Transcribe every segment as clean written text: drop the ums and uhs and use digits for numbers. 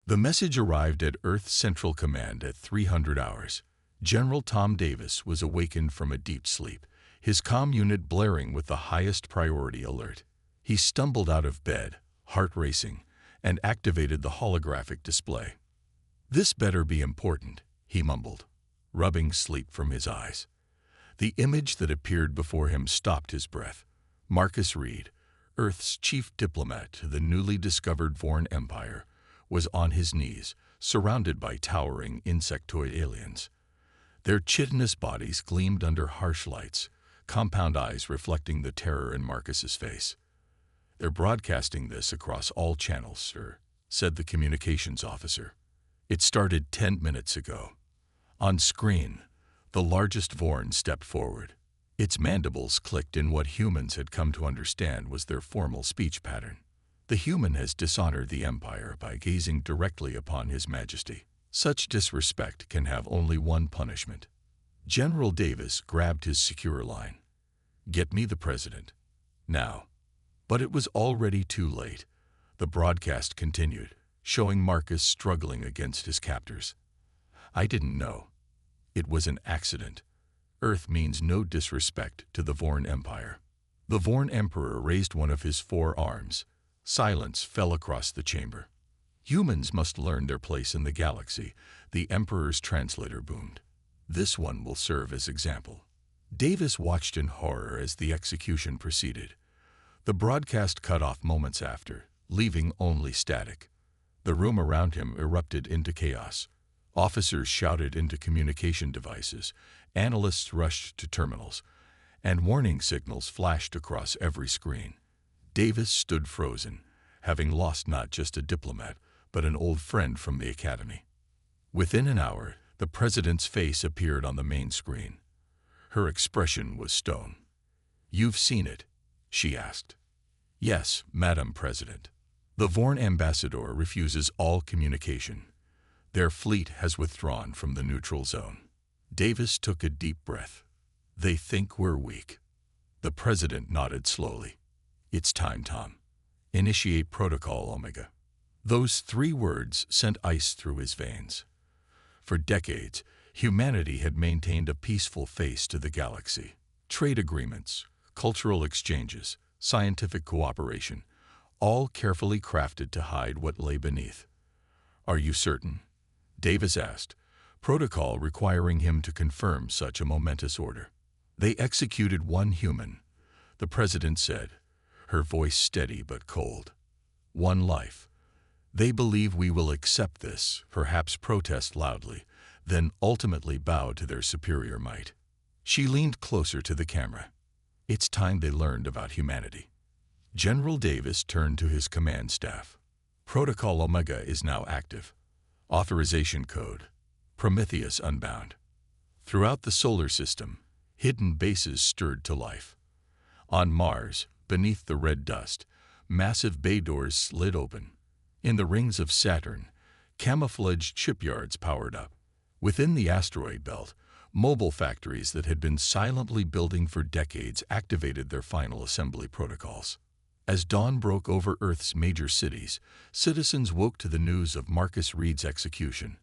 The message arrived at Earth Central Command at 300 hours. General Tom Davis was awakened from a deep sleep, his comm unit blaring with the highest priority alert. He stumbled out of bed, heart racing, and activated the holographic display. "This better be important," he mumbled, rubbing sleep from his eyes. The image that appeared before him stopped his breath. Marcus Reed, Earth's chief diplomat to the newly discovered Vorn Empire, was on his knees, surrounded by towering insectoid aliens. Their chitinous bodies gleamed under harsh lights, compound eyes reflecting the terror in Marcus's face. "They're broadcasting this across all channels, sir," said the communications officer. "It started 10 minutes ago." On screen, the largest Vorn stepped forward. Its mandibles clicked in what humans had come to understand was their formal speech pattern. "The human has dishonored the Empire by gazing directly upon His Majesty. Such disrespect can have only one punishment." General Davis grabbed his secure line. "Get me the President. Now." But it was already too late. The broadcast continued, showing Marcus struggling against his captors. "I didn't know. It was an accident. Earth means no disrespect to the Vorn Empire." The Vorn Emperor raised one of his 4 arms. Silence fell across the chamber. "Humans must learn their place in the galaxy," the Emperor's translator boomed. "This one will serve as example." Davis watched in horror as the execution proceeded. The broadcast cut off moments after, leaving only static. The room around him erupted into chaos. Officers shouted into communication devices, analysts rushed to terminals, and warning signals flashed across every screen. Davis stood frozen, having lost not just a diplomat, but an old friend from the academy. Within an hour, the president's face appeared on the main screen. Her expression was stone. "You've seen it?" she asked. "Yes, Madam President." The Vorn ambassador refuses all communication. Their fleet has withdrawn from the neutral zone. Davis took a deep breath. "They think we're weak." The president nodded slowly. "It's time, Tom. Initiate Protocol Omega." Those 3 words sent ice through his veins. For decades, humanity had maintained a peaceful face to the galaxy. Trade agreements, cultural exchanges, scientific cooperation, all carefully crafted to hide what lay beneath. "Are you certain?" Davis asked, protocol requiring him to confirm such a momentous order. "They executed 1 human," the president said, her voice steady but cold. "1 life. They believe we will accept this, perhaps protest loudly, then ultimately bow to their superior might." She leaned closer to the camera. "It's time they learned about humanity." General Davis turned to his command staff. "Protocol Omega is now active. Authorization code, Prometheus Unbound." Throughout the solar system, hidden bases stirred to life. On Mars, beneath the red dust, massive bay doors slid open. In the rings of Saturn, camouflaged shipyards powered up. Within the asteroid belt, mobile factories that had been silently building for decades activated their final assembly protocols. As dawn broke over Earth's major cities, citizens woke to the news of Marcus Reed's execution.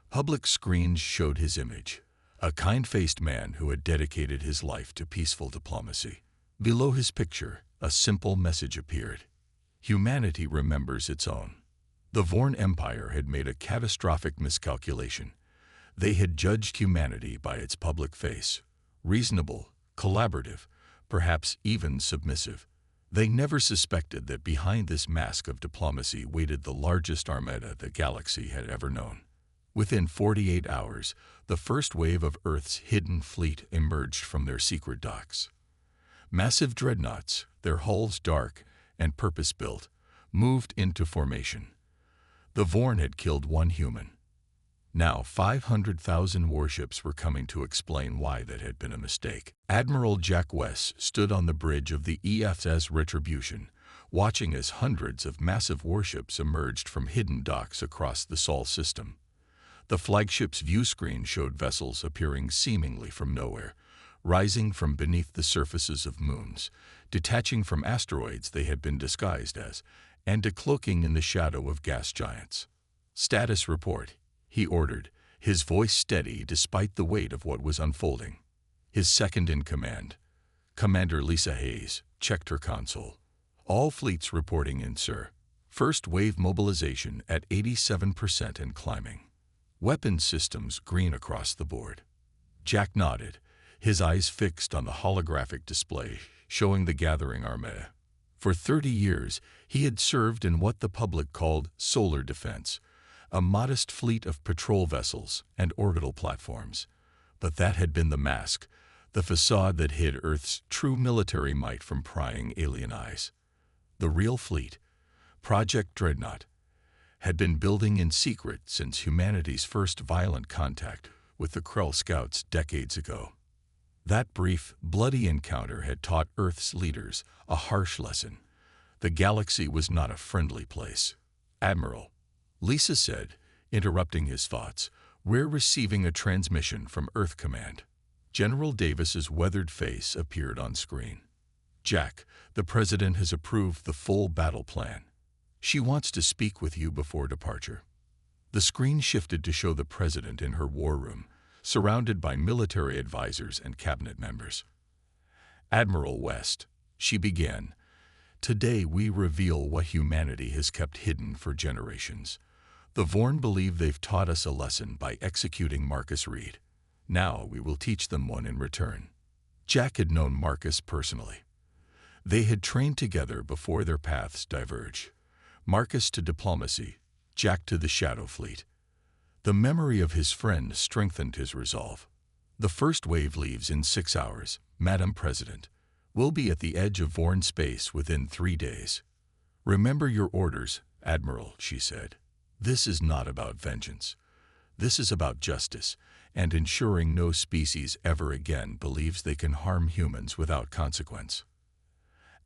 Public screens showed his image, a kind-faced man who had dedicated his life to peaceful diplomacy. Below his picture, a simple message appeared. Humanity remembers its own. The Vorn Empire had made a catastrophic miscalculation. They had judged humanity by its public face, reasonable, collaborative, perhaps even submissive. They never suspected that behind this mask of diplomacy waited the largest armada the galaxy had ever known. Within 48 hours, the first wave of Earth's hidden fleet emerged from their secret docks. Massive dreadnoughts, their hulls dark and purpose-built, moved into formation. The Vorn had killed 1 human. Now 500,000 warships were coming to explain why that had been a mistake. Admiral Jack West stood on the bridge of the EFS Retribution, watching as hundreds of massive warships emerged from hidden docks across the Sol system. The flagship's view screen showed vessels appearing seemingly from nowhere, rising from beneath the surfaces of moons, detaching from asteroids they had been disguised as, and decloaking in the shadow of gas giants. "Status report," he ordered, his voice steady despite the weight of what was unfolding. His second-in-command, Commander Lisa Hayes, checked her console. "All fleets reporting in, sir. First wave mobilization at 87% and climbing. Weapons systems green across the board." Jack nodded, his eyes fixed on the holographic display showing the gathering armada. For 30 years, he had served in what the public called solar defense, a modest fleet of patrol vessels and orbital platforms. But that had been the mask, the facade that hid Earth's true military might from prying alien eyes. The real fleet, Project Dreadnought, had been building in secret since humanity's first violent contact with the Krell Scouts decades ago. That brief, bloody encounter had taught Earth's leaders a harsh lesson. The galaxy was not a friendly place. "Admiral," Lisa said, interrupting his thoughts, "we're receiving a transmission from Earth Command." General Davis's weathered face appeared on screen. "Jack, the President has approved the full battle plan. She wants to speak with you before departure." The screen shifted to show the President in her war room, surrounded by military advisors and cabinet members. "Admiral West," she began, "today we reveal what humanity has kept hidden for generations. The Vorn believe they've taught us a lesson by executing Marcus Reed. Now we will teach them one in return." Jack had known Marcus personally. They had trained together before their paths diverged. Marcus to diplomacy, Jack to the Shadow Fleet. The memory of his friend strengthened his resolve. "The first wave leaves in 6 hours, Madam President. We'll be at the edge of Vorn space within 3 days. Remember your orders, Admiral," she said. "This is not about vengeance. This is about justice and ensuring no species ever again believes they can harm humans without consequence."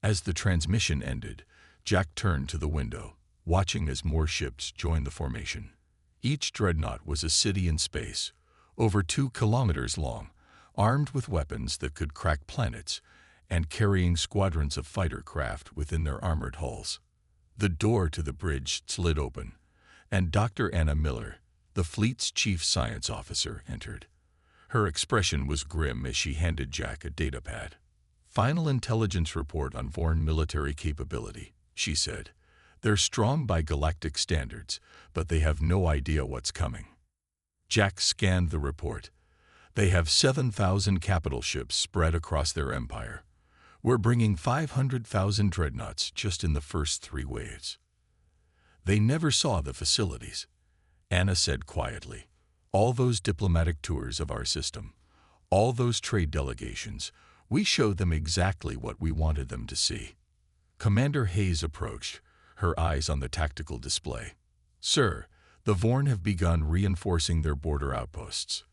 As the transmission ended, Jack turned to the window, watching as more ships joined the formation. Each dreadnought was a city in space, over 2 kilometers long, armed with weapons that could crack planets, and carrying squadrons of fighter craft within their armored hulls. The door to the bridge slid open, and Dr. Anna Miller, the fleet's chief science officer, entered. Her expression was grim as she handed Jack a datapad. "Final intelligence report on Vorn military capability," she said. "They're strong by galactic standards, but they have no idea what's coming." Jack scanned the report. "They have 7,000 capital ships spread across their empire. We're bringing 500,000 dreadnoughts just in the first 3 waves." "They never saw the facilities," Anna said quietly. "All those diplomatic tours of our system, all those trade delegations, we showed them exactly what we wanted them to see." Commander Hayes approached, her eyes on the tactical display. "Sir, the Vorn have begun reinforcing their border outposts.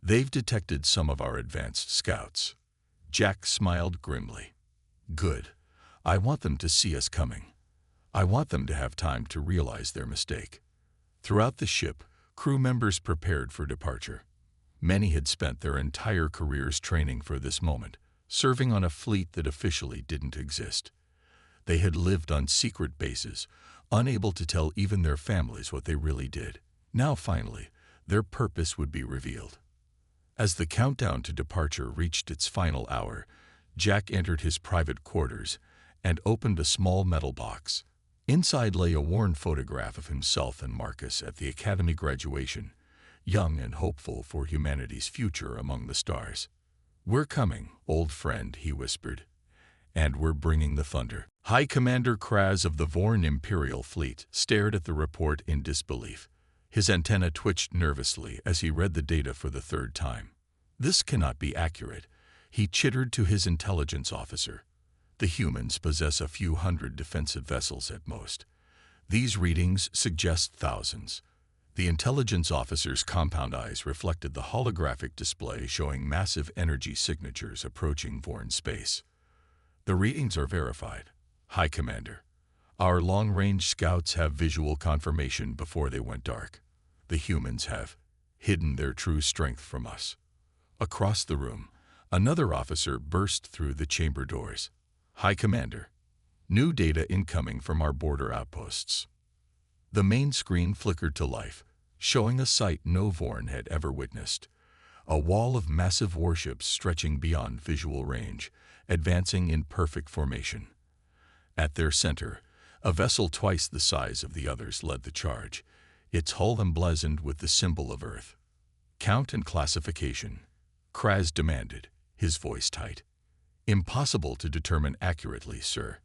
They've detected some of our advanced scouts." Jack smiled grimly. "Good. I want them to see us coming. I want them to have time to realize their mistake." Throughout the ship, crew members prepared for departure. Many had spent their entire careers training for this moment, serving on a fleet that officially didn't exist. They had lived on secret bases, unable to tell even their families what they really did. Now, finally, their purpose would be revealed. As the countdown to departure reached its final hour, Jack entered his private quarters and opened a small metal box. Inside lay a worn photograph of himself and Marcus at the Academy graduation, young and hopeful for humanity's future among the stars. "We're coming, old friend," he whispered. "And we're bringing the thunder." High Commander Kraz of the Vorn Imperial Fleet stared at the report in disbelief. His antenna twitched nervously as he read the data for the 3rd time. "This cannot be accurate," he chittered to his intelligence officer. "The humans possess a few hundred defensive vessels at most. These readings suggest thousands." The intelligence officer's compound eyes reflected the holographic display showing massive energy signatures approaching Vorn space. "The readings are verified, High Commander. Our long-range scouts have visual confirmation before they went dark. The humans have hidden their true strength from us." Across the room, another officer burst through the chamber doors. "High Commander, new data incoming from our border outposts." The main screen flickered to life, showing a sight no Vorn had ever witnessed. A wall of massive warships stretching beyond visual range, advancing in perfect formation. At their center, a vessel twice the size of the others led the charge, its hull emblazoned with the symbol of Earth. "Count and classification," Kraz demanded, his voice tight. "Impossible to determine accurately, sir.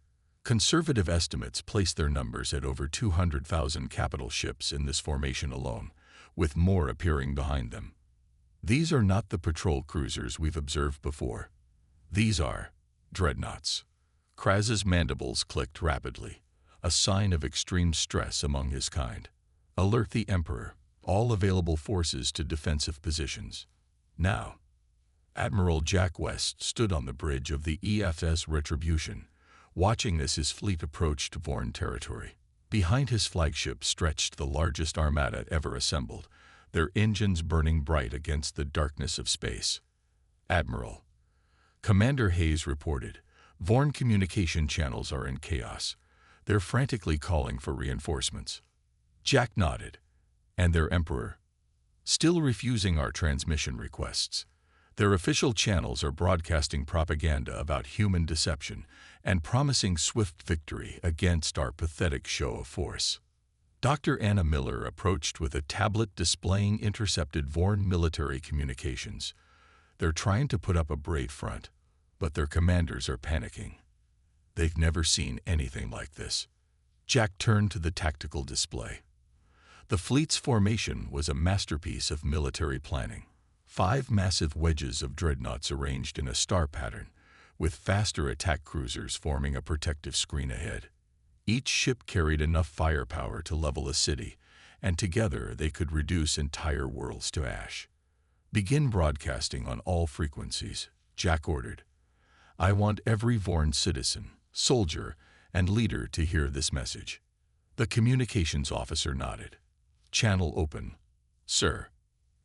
Conservative estimates place their numbers at over 200,000 capital ships in this formation alone, with more appearing behind them. These are not the patrol cruisers we've observed before. These are Dreadnoughts." Kraz's mandibles clicked rapidly, a sign of extreme stress among his kind. "Alert the Emperor, all available forces to defensive positions. Now." Admiral Jack West stood on the bridge of the EFS Retribution, watching as his fleet approached Vorn territory. Behind his flagship stretched the largest armada ever assembled, their engines burning bright against the darkness of space. "Admiral," Commander Hayes reported, "Vorn communication channels are in chaos. They're frantically calling for reinforcements." Jack nodded. "And their Emperor?" "Still refusing our transmission requests. Their official channels are broadcasting propaganda about human deception and promising swift victory against our pathetic show of force." Dr. Anna Miller approached with a tablet displaying intercepted Vorn military communications. "They're trying to put up a brave front, but their commanders are panicking. They've never seen anything like this." Jack turned to the tactical display. The fleet's formation was a masterpiece of military planning. 5 massive wedges of dreadnoughts arranged in a star pattern, with faster attack cruisers forming a protective screen ahead. Each ship carried enough firepower to level a city, and together they could reduce entire worlds to ash. "Begin broadcasting on all frequencies," Jack ordered. "I want every Vorn citizen, soldier, and leader to hear this message." The communications officer nodded. "Channel open, sir."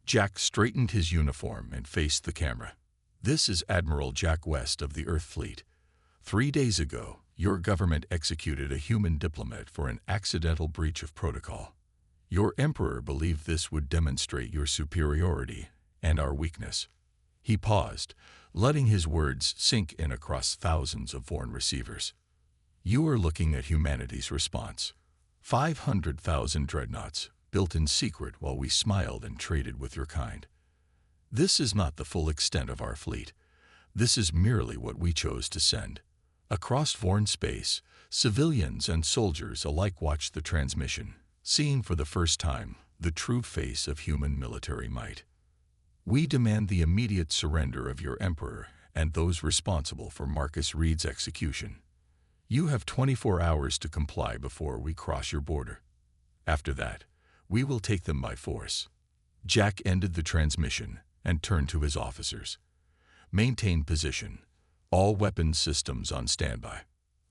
Jack straightened his uniform and faced the camera. "This is Admiral Jack West of the Earth Fleet. 3 days ago, your government executed a human diplomat for an accidental breach of protocol. Your Emperor believed this would demonstrate your superiority and our weakness." He paused, letting his words sink in across thousands of Vorn receivers. "You are looking at humanity's response. 500,000 dreadnoughts, built in secret while we smiled and traded with your kind. This is not the full extent of our fleet. This is merely what we chose to send." Across Vorn space, civilians and soldiers alike watched the transmission, seeing for the first time the true face of human military might. "We demand the immediate surrender of your Emperor and those responsible for Marcus Reed's execution. You have 24 hours to comply before we cross your border. After that, we will take them by force." Jack ended the transmission and turned to his officers. "Maintain position. All weapons systems on standby."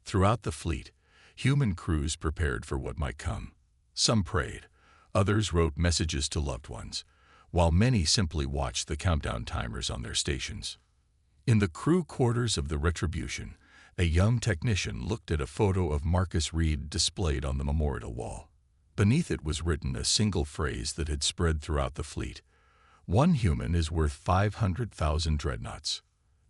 Throughout the fleet, human crews prepared for what might come. Some prayed, others wrote messages to loved ones, while many simply watched the countdown timers on their stations. In the crew quarters of the Retribution, a young technician looked at a photo of Marcus Reed displayed on the memorial wall. Beneath it was written a single phrase that had spread throughout the fleet: "One human is worth 500,000 dreadnoughts."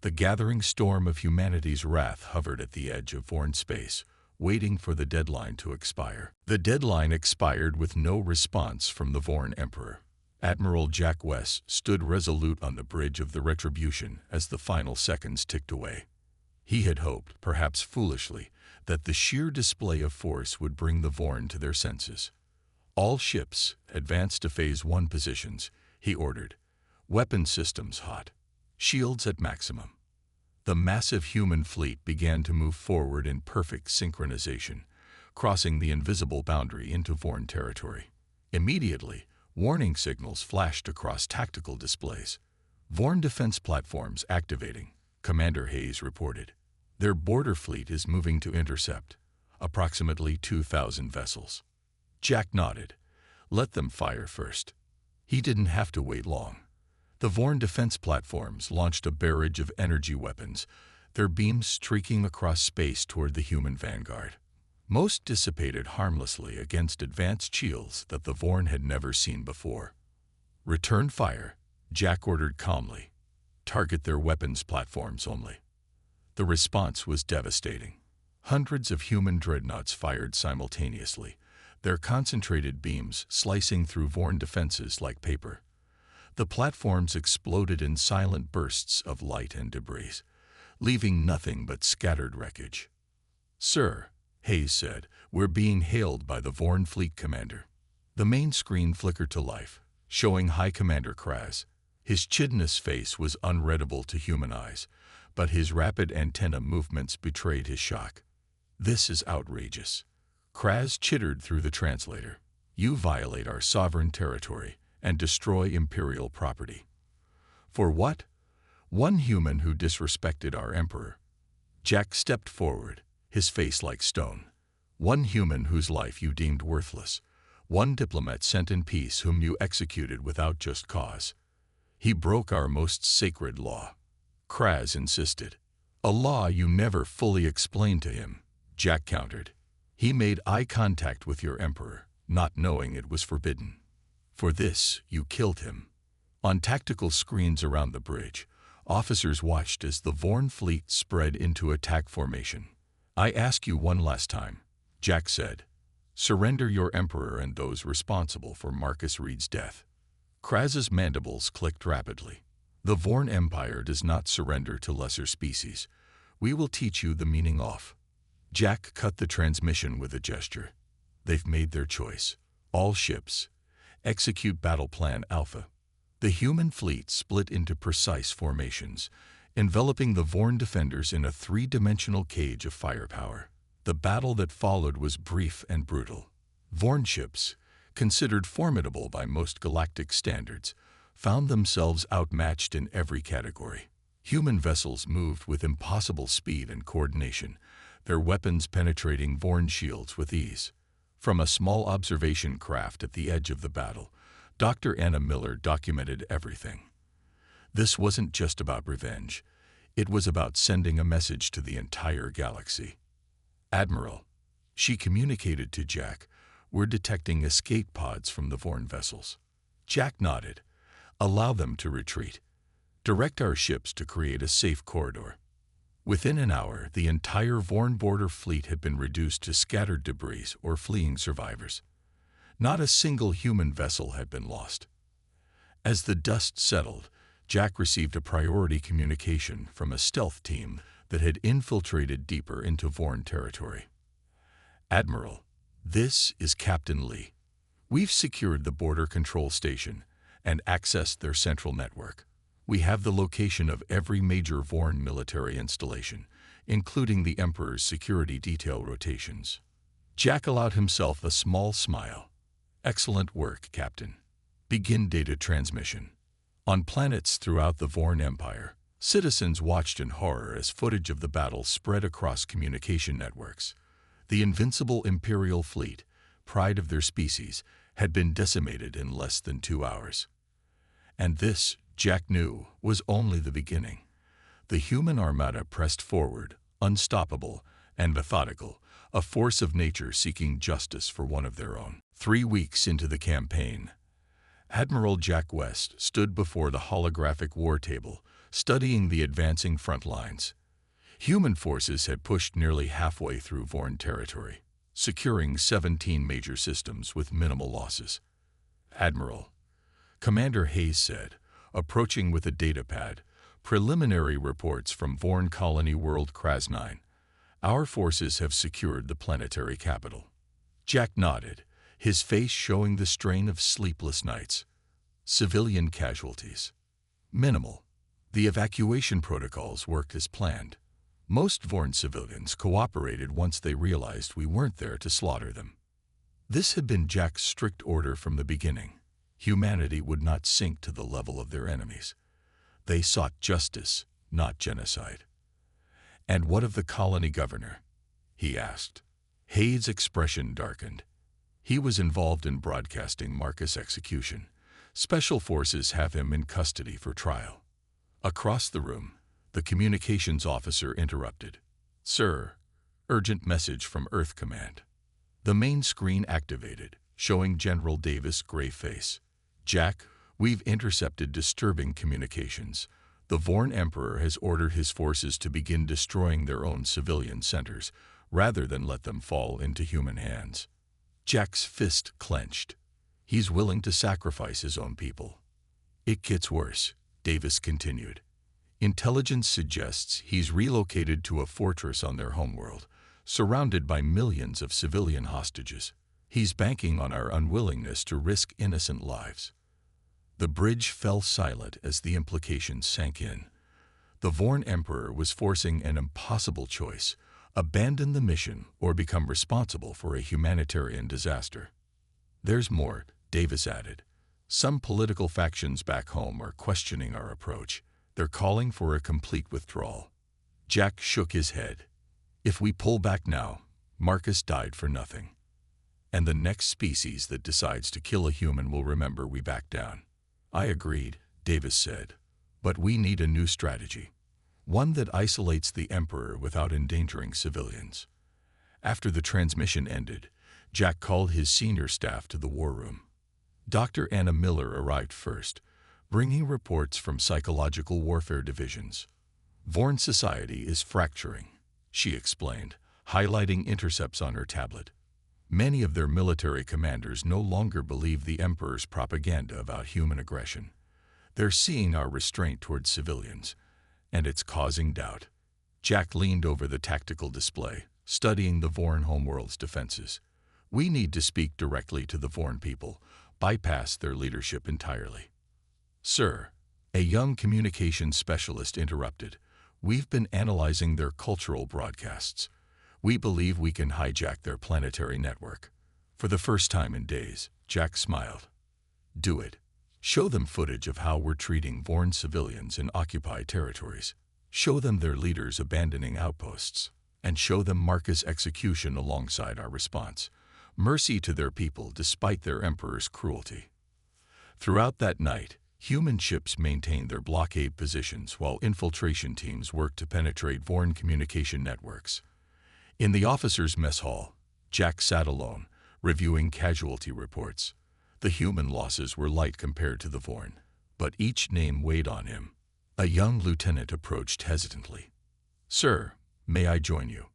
The gathering storm of humanity's wrath hovered at the edge of Vorn space, waiting for the deadline to expire. The deadline expired with no response from the Vorn Emperor. Admiral Jack West stood resolute on the bridge of the Retribution as the final seconds ticked away. He had hoped, perhaps foolishly, that the sheer display of force would bring the Vorn to their senses. "All ships, advance to Phase 1 positions," he ordered. "Weapon systems hot. Shields at maximum." The massive human fleet began to move forward in perfect synchronization, crossing the invisible boundary into Vorn territory. Immediately, warning signals flashed across tactical displays. "Vorn defense platforms activating," Commander Hayes reported. "Their border fleet is moving to intercept, approximately 2,000 vessels." Jack nodded. "Let them fire first." He didn't have to wait long. The Vorn defense platforms launched a barrage of energy weapons, their beams streaking across space toward the human vanguard. Most dissipated harmlessly against advanced shields that the Vorn had never seen before. "Return fire," Jack ordered calmly. "Target their weapons platforms only." The response was devastating. Hundreds of human dreadnoughts fired simultaneously, their concentrated beams slicing through Vorn defenses like paper. The platforms exploded in silent bursts of light and debris, leaving nothing but scattered wreckage. "Sir," Hayes said, "we're being hailed by the Vorn fleet commander." The main screen flickered to life, showing High Commander Kraz. His chidness face was unreadable to human eyes, but his rapid antenna movements betrayed his shock. "This is outrageous." Kraz chittered through the translator. "You violate our sovereign territory and destroy Imperial property." "For what?" "One human who disrespected our Emperor." Jack stepped forward, his face like stone. "One human whose life you deemed worthless. One diplomat sent in peace whom you executed without just cause. He broke our most sacred law." Kraz insisted. "A law you never fully explained to him," Jack countered. "He made eye contact with your Emperor, not knowing it was forbidden. For this, you killed him." On tactical screens around the bridge, officers watched as the Vorn fleet spread into attack formation. "I ask you one last time," Jack said. "Surrender your Emperor and those responsible for Marcus Reed's death." Kraz's mandibles clicked rapidly. "The Vorn Empire does not surrender to lesser species. We will teach you the meaning of." Jack cut the transmission with a gesture. "They've made their choice. All ships. Execute Battle Plan Alpha." The human fleet split into precise formations, enveloping the Vorn defenders in a three-dimensional cage of firepower. The battle that followed was brief and brutal. Vorn ships, considered formidable by most galactic standards, found themselves outmatched in every category. Human vessels moved with impossible speed and coordination, their weapons penetrating Vorn shields with ease. From a small observation craft at the edge of the battle, Dr. Anna Miller documented everything. This wasn't just about revenge. It was about sending a message to the entire galaxy. "Admiral," she communicated to Jack, "we're detecting escape pods from the Vorn vessels." Jack nodded. "Allow them to retreat. Direct our ships to create a safe corridor." Within an hour, the entire Vorn border fleet had been reduced to scattered debris or fleeing survivors. Not a single human vessel had been lost. As the dust settled, Jack received a priority communication from a stealth team that had infiltrated deeper into Vorn territory. "Admiral, this is Captain Lee. We've secured the border control station and accessed their central network. We have the location of every major Vorn military installation, including the Emperor's security detail rotations." Jack allowed himself a small smile. "Excellent work, Captain. Begin data transmission." On planets throughout the Vorn Empire, citizens watched in horror as footage of the battle spread across communication networks. The invincible Imperial fleet, pride of their species, had been decimated in less than 2 hours. And this, Jack knew, was only the beginning. The human armada pressed forward, unstoppable and methodical, a force of nature seeking justice for one of their own. 3 weeks into the campaign, Admiral Jack West stood before the holographic war table, studying the advancing front lines. Human forces had pushed nearly halfway through Vorn territory, securing 17 major systems with minimal losses. "Admiral," Commander Hayes said, approaching with a datapad, "preliminary reports from Vorn Colony World Krasnine. Our forces have secured the planetary capital." Jack nodded, his face showing the strain of sleepless nights. "Civilian casualties? Minimal. The evacuation protocols worked as planned. Most Vorn civilians cooperated once they realized we weren't there to slaughter them." This had been Jack's strict order from the beginning. Humanity would not sink to the level of their enemies. They sought justice, not genocide. "And what of the colony governor?" he asked. Hayes' expression darkened. "He was involved in broadcasting Marcus' execution. Special forces have him in custody for trial." Across the room, the communications officer interrupted. "Sir, Urgent message from Earth Command. The main screen activated, showing General Davis' gray face. Jack, we've intercepted disturbing communications. The Vorn Emperor has ordered his forces to begin destroying their own civilian centers, rather than let them fall into human hands. Jack's fist clenched. He's willing to sacrifice his own people. It gets worse, Davis continued. Intelligence suggests he's relocated to a fortress on their homeworld, surrounded by millions of civilian hostages. He's banking on our unwillingness to risk innocent lives. The bridge fell silent as the implications sank in. The Vorn Emperor was forcing an impossible choice: abandon the mission or become responsible for a humanitarian disaster. There's more, Davis added. Some political factions back home are questioning our approach. They're calling for a complete withdrawal. Jack shook his head. If we pull back now, Marcus died for nothing. And the next species that decides to kill a human will remember we backed down. I agreed, Davis said. But we need a new strategy. One that isolates the Emperor without endangering civilians. After the transmission ended, Jack called his senior staff to the war room. Dr. Anna Miller arrived first, bringing reports from psychological warfare divisions. Vorn society is fracturing, she explained, highlighting intercepts on her tablet. Many of their military commanders no longer believe the Emperor's propaganda about human aggression. They're seeing our restraint towards civilians, and it's causing doubt. Jack leaned over the tactical display, studying the Vorn homeworld's defenses. We need to speak directly to the Vorn people, bypass their leadership entirely. Sir, a young communications specialist interrupted. We've been analyzing their cultural broadcasts. We believe we can hijack their planetary network. For the first time in days, Jack smiled. Do it. Show them footage of how we're treating Vorn civilians in occupied territories. Show them their leaders abandoning outposts. And show them Marcus' execution alongside our response. Mercy to their people despite their Emperor's cruelty. Throughout that night, human ships maintained their blockade positions while infiltration teams worked to penetrate Vorn communication networks. In the officers' mess hall, Jack sat alone, reviewing casualty reports. The human losses were light compared to the Vorn, but each name weighed on him. A young lieutenant approached hesitantly. Sir, may I join you?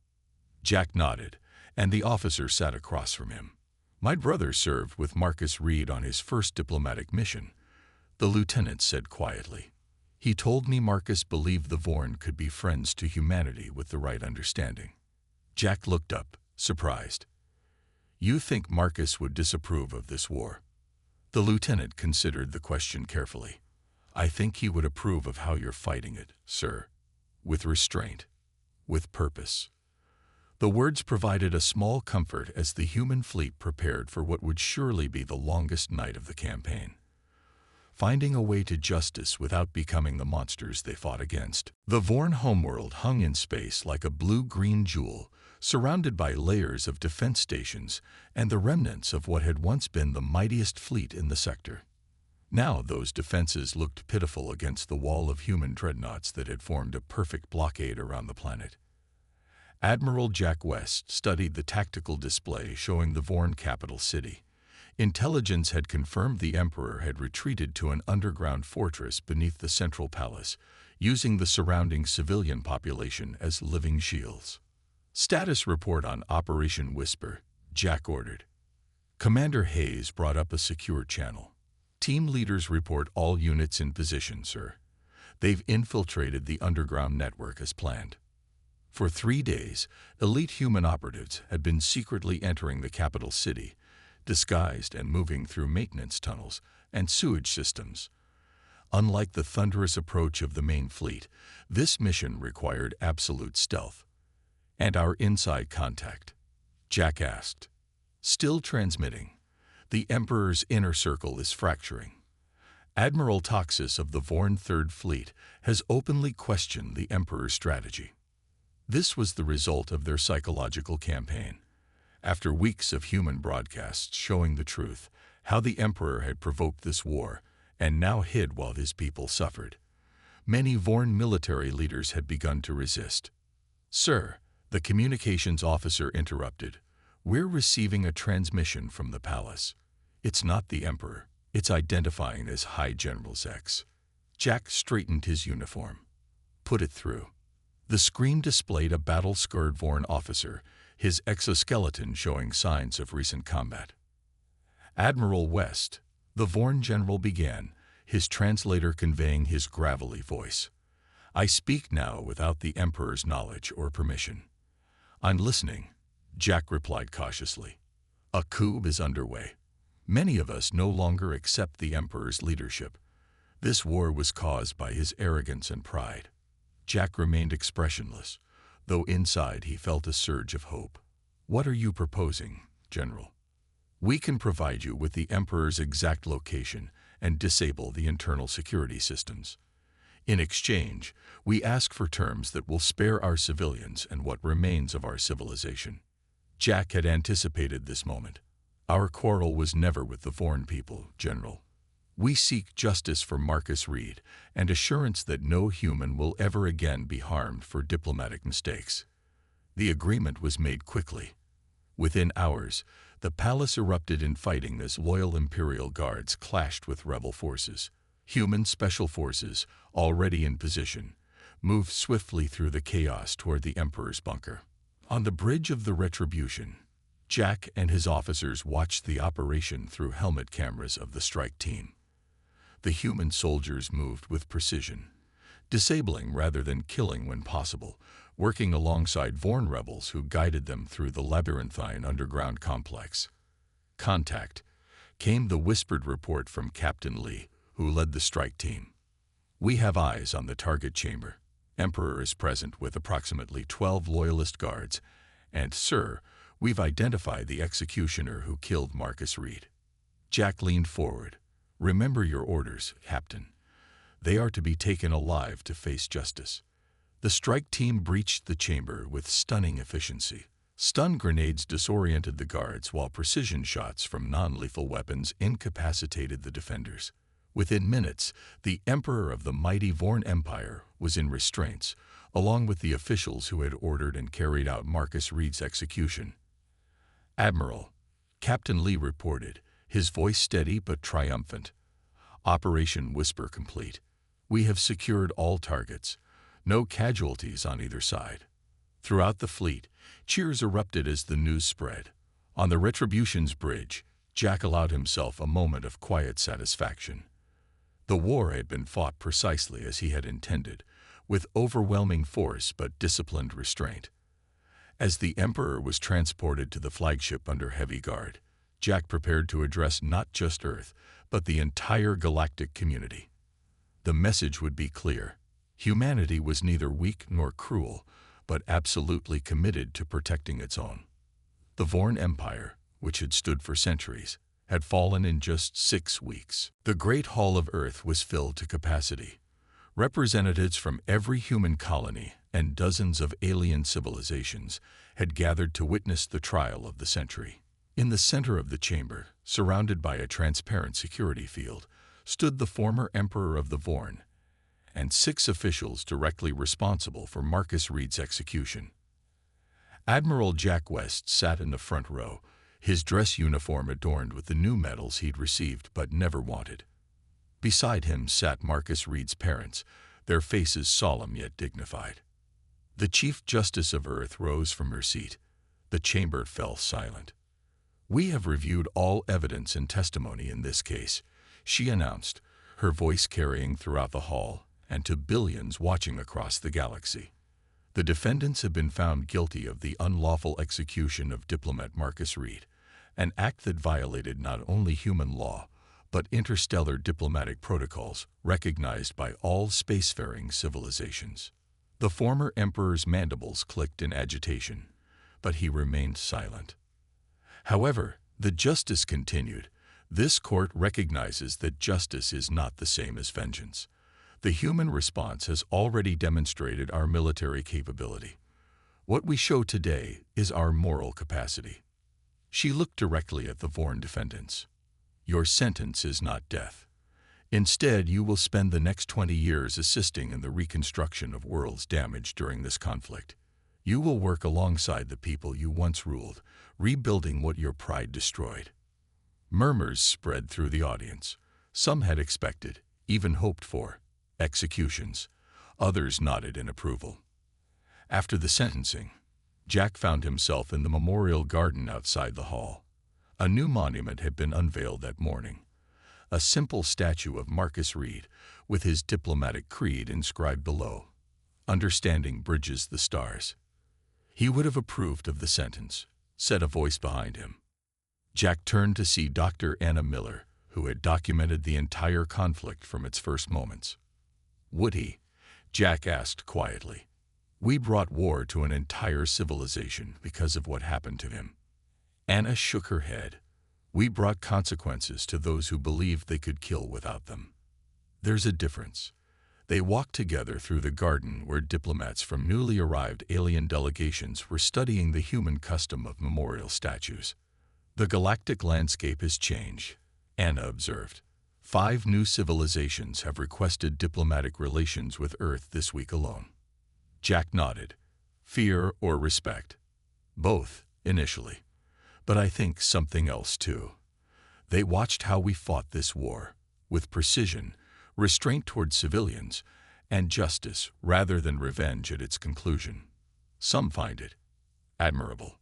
Jack nodded, and the officer sat across from him. My brother served with Marcus Reed on his first diplomatic mission, the lieutenant said quietly. He told me Marcus believed the Vorn could be friends to humanity with the right understanding. Jack looked up, surprised. You think Marcus would disapprove of this war? The lieutenant considered the question carefully. I think he would approve of how you're fighting it, sir. With restraint. With purpose. The words provided a small comfort as the human fleet prepared for what would surely be the longest night of the campaign. Finding a way to justice without becoming the monsters they fought against. The Vorn homeworld hung in space like a blue-green jewel, surrounded by layers of defense stations and the remnants of what had once been the mightiest fleet in the sector. Now those defenses looked pitiful against the wall of human dreadnoughts that had formed a perfect blockade around the planet. Admiral Jack West studied the tactical display showing the Vorn capital city. Intelligence had confirmed the Emperor had retreated to an underground fortress beneath the central palace, using the surrounding civilian population as living shields. Status report on Operation Whisper, Jack ordered. Commander Hayes brought up a secure channel. Team leaders report all units in position, sir. They've infiltrated the underground network as planned. For 3 days, elite human operatives had been secretly entering the capital city, disguised and moving through maintenance tunnels and sewage systems. Unlike the thunderous approach of the main fleet, this mission required absolute stealth. And our inside contact? Jack asked. Still transmitting. The Emperor's inner circle is fracturing. Admiral Toxis of the Vorn Third Fleet has openly questioned the Emperor's strategy. This was the result of their psychological campaign. After weeks of human broadcasts showing the truth, how the Emperor had provoked this war, and now hid while his people suffered, many Vorn military leaders had begun to resist. Sir, The communications officer interrupted. "We're receiving a transmission from the palace. It's not the Emperor. It's identifying as High General X." Jack straightened his uniform. "Put it through." The screen displayed a battle-scarred Vorn officer, his exoskeleton showing signs of recent combat. "Admiral West," the Vorn general began, his translator conveying his gravelly voice. "I speak now without the Emperor's knowledge or permission." "I'm listening," Jack replied cautiously. "A coup is underway. Many of us no longer accept the Emperor's leadership. This war was caused by his arrogance and pride." Jack remained expressionless, though inside he felt a surge of hope. "What are you proposing, General?" "We can provide you with the Emperor's exact location and disable the internal security systems. In exchange, we ask for terms that will spare our civilians and what remains of our civilization." Jack had anticipated this moment. "Our quarrel was never with the Vorn people, General. We seek justice for Marcus Reed and assurance that no human will ever again be harmed for diplomatic mistakes." The agreement was made quickly. Within hours, the palace erupted in fighting as loyal Imperial guards clashed with rebel forces. Human special forces, already in position, moved swiftly through the chaos toward the Emperor's bunker. On the bridge of the Retribution, Jack and his officers watched the operation through helmet cameras of the strike team. The human soldiers moved with precision, disabling rather than killing when possible, working alongside Vorn rebels who guided them through the labyrinthine underground complex. "Contact," came the whispered report from Captain Lee, who led the strike team. "We have eyes on the target chamber. Emperor is present with approximately 12 loyalist guards, and, sir, we've identified the executioner who killed Marcus Reed." Jack leaned forward. "Remember your orders, Captain. They are to be taken alive to face justice." The strike team breached the chamber with stunning efficiency. Stun grenades disoriented the guards while precision shots from non-lethal weapons incapacitated the defenders. Within minutes, the Emperor of the mighty Vorn Empire was in restraints, along with the officials who had ordered and carried out Marcus Reed's execution. "Admiral," Captain Lee reported, his voice steady but triumphant. "Operation Whisper complete. We have secured all targets. No casualties on either side." Throughout the fleet, cheers erupted as the news spread. On the Retribution's bridge, Jack allowed himself a moment of quiet satisfaction. The war had been fought precisely as he had intended, with overwhelming force but disciplined restraint. As the Emperor was transported to the flagship under heavy guard, Jack prepared to address not just Earth, but the entire galactic community. The message would be clear. Humanity was neither weak nor cruel, but absolutely committed to protecting its own. The Vorn Empire, which had stood for centuries, had fallen in just 6 weeks. The Great Hall of Earth was filled to capacity. Representatives from every human colony and dozens of alien civilizations had gathered to witness the trial of the century. In the center of the chamber, surrounded by a transparent security field, stood the former Emperor of the Vorn, and 6 officials directly responsible for Marcus Reed's execution. Admiral Jack West sat in the front row, his dress uniform adorned with the new medals he'd received but never wanted. Beside him sat Marcus Reed's parents, their faces solemn yet dignified. The Chief Justice of Earth rose from her seat. The chamber fell silent. "We have reviewed all evidence and testimony in this case," she announced, her voice carrying throughout the hall and to billions watching across the galaxy. "The defendants have been found guilty of the unlawful execution of diplomat Marcus Reed, an act that violated not only human law, but interstellar diplomatic protocols recognized by all spacefaring civilizations." The former Emperor's mandibles clicked in agitation, but he remained silent. However, the justice continued. "This court recognizes that justice is not the same as vengeance. The human response has already demonstrated our military capability. What we show today is our moral capacity." She looked directly at the Vorn defendants. "Your sentence is not death. Instead, you will spend the next 20 years assisting in the reconstruction of worlds damaged during this conflict. You will work alongside the people you once ruled, rebuilding what your pride destroyed. Murmurs spread through the audience. Some had expected, even hoped for, executions. Others nodded in approval. After the sentencing, Jack found himself in the memorial garden outside the hall. A new monument had been unveiled that morning. A simple statue of Marcus Reed, with his diplomatic creed inscribed below. Understanding bridges the stars. He would have approved of the sentence, said a voice behind him. Jack turned to see Dr. Anna Miller, who had documented the entire conflict from its first moments. Would he? Jack asked quietly. We brought war to an entire civilization because of what happened to him. Anna shook her head. We brought consequences to those who believed they could kill without them. There's a difference. They walked together through the garden where diplomats from newly arrived alien delegations were studying the human custom of memorial statues. The galactic landscape has changed, Anna observed. 5 new civilizations have requested diplomatic relations with Earth this week alone. Jack nodded. Fear or respect? Both, initially. But I think something else too. They watched how we fought this war, with precision, restraint toward civilians, and justice rather than revenge at its conclusion. Some find it admirable.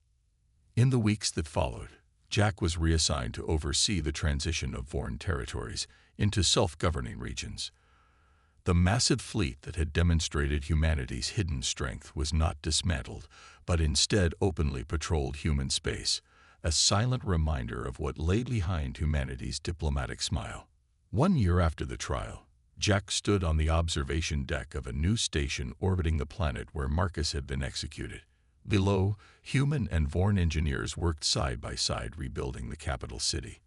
In the weeks that followed, Jack was reassigned to oversee the transition of foreign territories into self-governing regions. The massive fleet that had demonstrated humanity's hidden strength was not dismantled, but instead openly patrolled human space, a silent reminder of what lay behind humanity's diplomatic smile. 1 year after the trial, Jack stood on the observation deck of a new station orbiting the planet where Marcus had been executed. Below, human and Vorn engineers worked side by side rebuilding the capital city.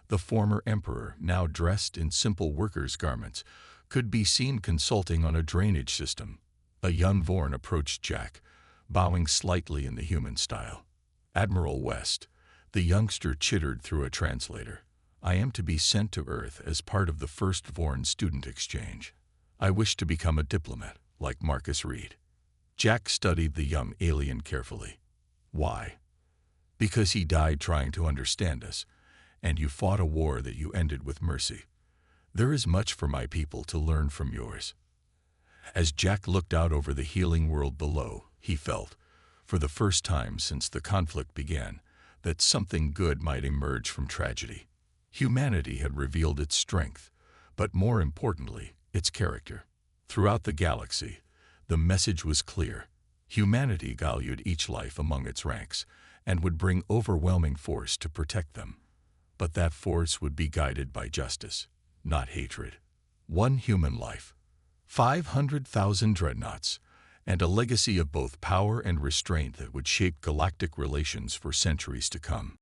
The former emperor, now dressed in simple workers' garments, could be seen consulting on a drainage system. A young Vorn approached Jack, bowing slightly in the human style. Admiral West, the youngster chittered through a translator. I am to be sent to Earth as part of the first Vorn student exchange. I wish to become a diplomat, like Marcus Reed. Jack studied the young alien carefully. Why? Because he died trying to understand us, and you fought a war that you ended with mercy. There is much for my people to learn from yours. As Jack looked out over the healing world below, he felt, for the first time since the conflict began, that something good might emerge from tragedy. Humanity had revealed its strength, but more importantly, its character. Throughout the galaxy, the message was clear. Humanity valued each life among its ranks and would bring overwhelming force to protect them. But that force would be guided by justice, not hatred. 1 human life, 500,000 dreadnoughts, and a legacy of both power and restraint that would shape galactic relations for centuries to come.